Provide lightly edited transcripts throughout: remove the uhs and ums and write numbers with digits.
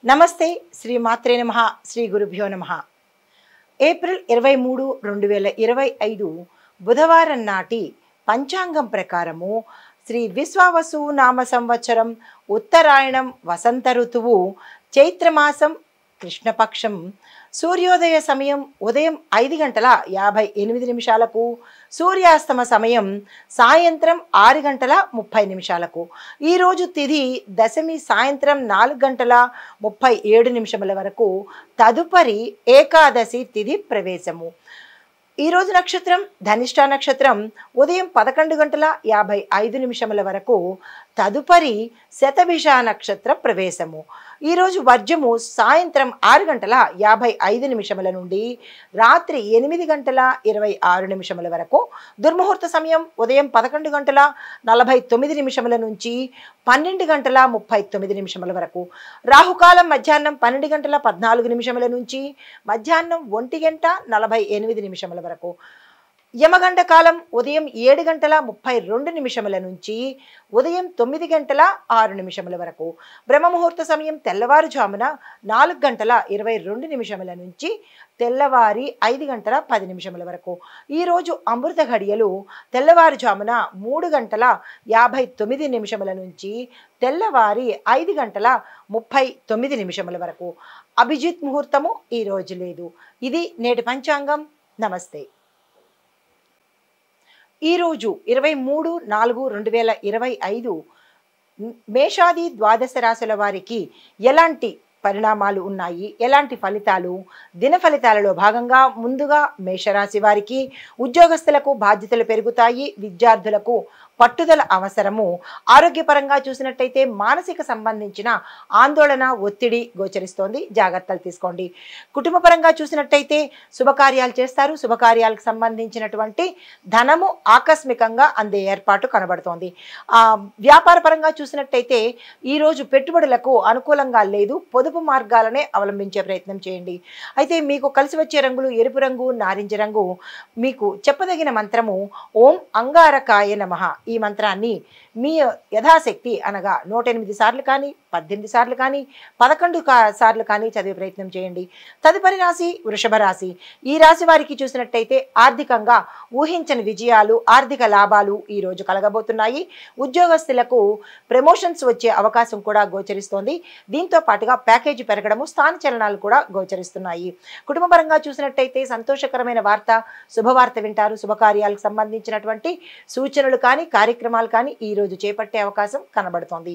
నమస్తే శ్రీ మాత్రే నమః శ్రీ గురుభ్యో నమః. ఏప్రిల్ 23, 2025 బుధవారం నాటి పంచాంగం ప్రకారము శ్రీ విశ్వావసు నామ సంవత్సరం ఉత్తరాయణం వసంత ఋతువు చైత్రమాసం కృష్ణపక్షం సూర్యోదయ సమయం ఉదయం 5:58 సూర్యాస్తమ సమయం సాయంత్రం 6:30 ఈరోజు తిథి దశమి సాయంత్రం 4:37 వరకు. తదుపరి ఏకాదశి తిథి ప్రవేశము. ఈరోజు నక్షత్రం ధనిష్ట నక్షత్రం ఉదయం 11:55 వరకు. తదుపరి శతభిష నక్షత్ర ప్రవేశము. ఈరోజు వర్జము సాయంత్రం 6:55 నుండి రాత్రి 8:26 వరకు. దుర్ముహూర్త సమయం ఉదయం 11:49 నుంచి 12:39 వరకు. రాహుకాలం మధ్యాహ్నం 12:14 నుంచి మధ్యాహ్నం 1:48 వరకు. యమగండ కాలం ఉదయం 7:32 నుంచి ఉదయం 9:06 వరకు. బ్రహ్మముహూర్త సమయం తెల్లవారుజామున 4:22 నుంచి తెల్లవారి 5:10 వరకు. ఈరోజు అమృత ఘడియలు తెల్లవారుజామున 3:59 నుంచి తెల్లవారి 5:39 వరకు. అభిజిత్ ముహూర్తము ఈరోజు లేదు. ఇది నేటి పంచాంగం. నమస్తే. ఈరోజు 23/4/2025 మేషాది ద్వాదశ రాశుల వారికి ఎలాంటి పరిణామాలు ఉన్నాయి, ఎలాంటి ఫలితాలు, దిన ఫలితాలలో భాగంగా ముందుగా మేషరాశి వారికి ఉద్యోగస్తులకు బాధ్యతలు పెరుగుతాయి. విద్యార్థులకు పట్టుదల అవసరము. ఆరోగ్యపరంగా చూసినట్టయితే మానసిక సంబంధించిన ఆందోళన, ఒత్తిడి గోచరిస్తోంది. జాగ్రత్తలు తీసుకోండి. కుటుంబపరంగా చూసినట్టయితే శుభకార్యాలు చేస్తారు. శుభకార్యాలకు సంబంధించినటువంటి ధనము ఆకస్మికంగా అందే ఏర్పాటు కనబడుతోంది. వ్యాపార పరంగా చూసినట్టయితే ఈరోజు పెట్టుబడులకు అనుకూలంగా లేదు. పొదుపు మార్గాలనే అవలంబించే ప్రయత్నం చేయండి. అయితే మీకు కలిసి వచ్చే రంగులు ఎరుపు రంగు, నారింజ రంగు. మీకు చెప్పదగిన మంత్రము ఓం అంగారకాయ నమః. ఈ మంత్రాన్ని మీ యథాశక్తి అనగా 108 సార్లు కానీ, 18 సార్లు కానీ, 11 సార్లు కానీ చదివే ప్రయత్నం చేయండి. తదుపరి రాశి వృషభ రాశి. ఈ రాశి వారికి చూసినట్టయితే ఆర్థికంగా ఊహించని విజయాలు, ఆర్థిక లాభాలు ఈరోజు కలగబోతున్నాయి. ఉద్యోగస్తులకు ప్రమోషన్స్ వచ్చే అవకాశం కూడా గోచరిస్తోంది. దీంతో పాటుగా ప్యాకేజీ పెరగడము, స్థాన చలనాలు కూడా గోచరిస్తున్నాయి. కుటుంబపరంగా చూసినట్టయితే సంతోషకరమైన వార్త, శుభవార్త వింటారు. శుభకార్యాలకు సంబంధించినటువంటి సూచనలు కానీ, కార్యక్రమాలు కానీ ఈ రోజు చేపట్టే అవకాశం కనబడుతోంది.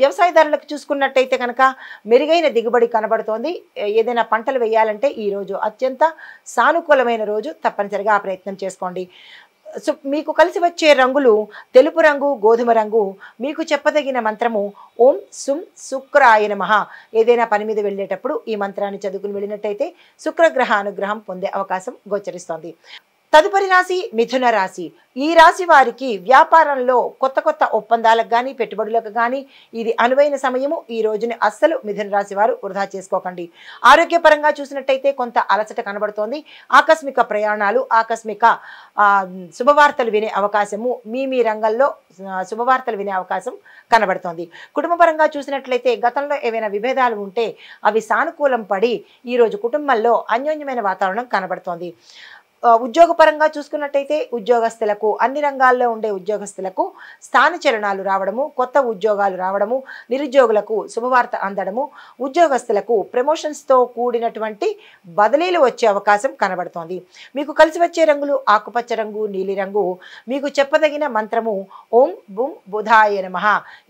వ్యవసాయదారులకు చూసుకున్నట్టయితే కనుక మెరుగైన దిగుబడి కనబడుతోంది. ఏదైనా పంటలు వేయాలంటే ఈ రోజు అత్యంత సానుకూలమైన రోజు. తప్పనిసరిగా ఆ ప్రయత్నం చేసుకోండి. మీకు కలిసి వచ్చే రంగులు తెలుపు రంగు, గోధుమ రంగు. మీకు చెప్పదగిన మంత్రము ఓం సుం శుక్రాయ నమః. ఏదైనా పని మీద వెళ్ళేటప్పుడు ఈ మంత్రాన్ని చదువుకుని వెళ్ళినట్టయితే శుక్రగ్రహ అనుగ్రహం పొందే అవకాశం గోచరిస్తోంది. తదుపరి రాశి మిథున రాశి. ఈ రాశి వారికి వ్యాపారంలో కొత్త కొత్త ఒప్పందాలకు కానీ, పెట్టుబడులకు కానీ ఇది అనువైన సమయము. ఈ రోజుని అస్సలు మిథున రాశి వారు వృధా చేసుకోకండి. ఆరోగ్యపరంగా చూసినట్టయితే కొంత అలసట కనబడుతోంది. ఆకస్మిక ప్రయాణాలు, ఆకస్మిక శుభవార్తలు వినే అవకాశము, మీ రంగంలో శుభవార్తలు వినే అవకాశం కనబడుతోంది. కుటుంబపరంగా చూసినట్లయితే గతంలో ఏవైనా విభేదాలు ఉంటే అవి సానుకూలం పడి ఈరోజు కుటుంబంలో అన్యోన్యమైన వాతావరణం కనబడుతోంది. ఉద్యోగపరంగా చూసుకున్నట్టయితే ఉద్యోగస్తులకు, అన్ని రంగాల్లో ఉండే ఉద్యోగస్తులకు స్థాన చలనాలు రావడము, కొత్త ఉద్యోగాలు రావడము, నిరుద్యోగులకు శుభవార్త అందడము, ఉద్యోగస్తులకు ప్రమోషన్స్తో కూడినటువంటి బదిలీలు వచ్చే అవకాశం కనబడుతోంది. మీకు కలిసి వచ్చే రంగులు ఆకుపచ్చ రంగు, నీలిరంగు. మీకు చెప్పదగిన మంత్రము ఓం బుం బుధాయ నమః.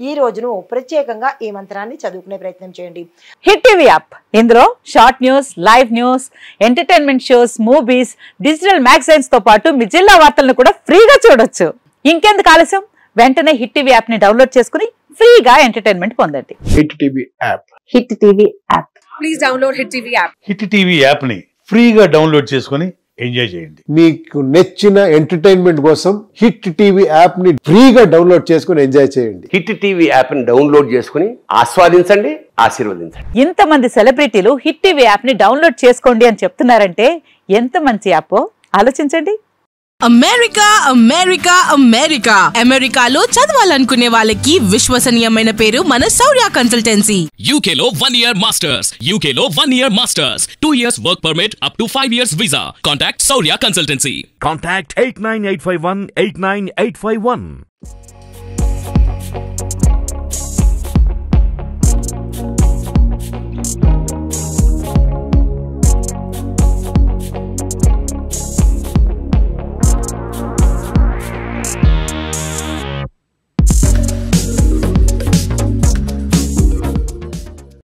ఈ రోజును ప్రత్యేకంగా ఈ మంత్రాన్ని చదువుకునే ప్రయత్నం చేయండి. Hit TV app. ఇందులో short news, live news, entertainment shows, movies, digital magazines తో పాటు మీ జిల్లా వార్తలను కూడా ఫ్రీగా చూడొచ్చు. ఇంకెందుకు ఆలస్యం? వెంటనే హిట్ టీవీ యాప్ ని డౌన్లోడ్ చేసుకుని ఫ్రీగా ఎంటర్టైన్మెంట్ పొందండి. Hit TV app. Hit TV app. Please download hit TV app. Hit TV app ని ఫ్రీగా డౌన్లోడ్ చేసుకుని ఎంజాయ్ చేయండి. మీకు నచ్చిన ఎంటర్టైన్మెంట్ కోసం హిట్ టీవీ యాప్ ని ఫ్రీగా డౌన్లోడ్ చేసుకుని ఎంజాయ్ చేయండి. హిట్ టీవీ యాప్ ని డౌన్లోడ్ చేసుకుని ఆస్వాదించండి, ఆశీర్వదించండి. ఇంతమంది సెలబ్రిటీలు హిట్ టీవీ యాప్ ని డౌన్లోడ్ చేసుకోండి అని చెప్తున్నారంటే ఎంత మంచి యాప్ ఆలోచించండి. అమెరికా అమెరికా అమెరికా అమెరికాలో చదవాలనుకునే వాళ్ళకి విశ్వసనీయమైన పేరు మన శౌర్య కన్సల్టెన్సీ. UK లో 1 year masters, UK లో 1 year masters, 2 years work permit up to 5 years visa. Contact Saurya Consultancy. Contact 89851 89851.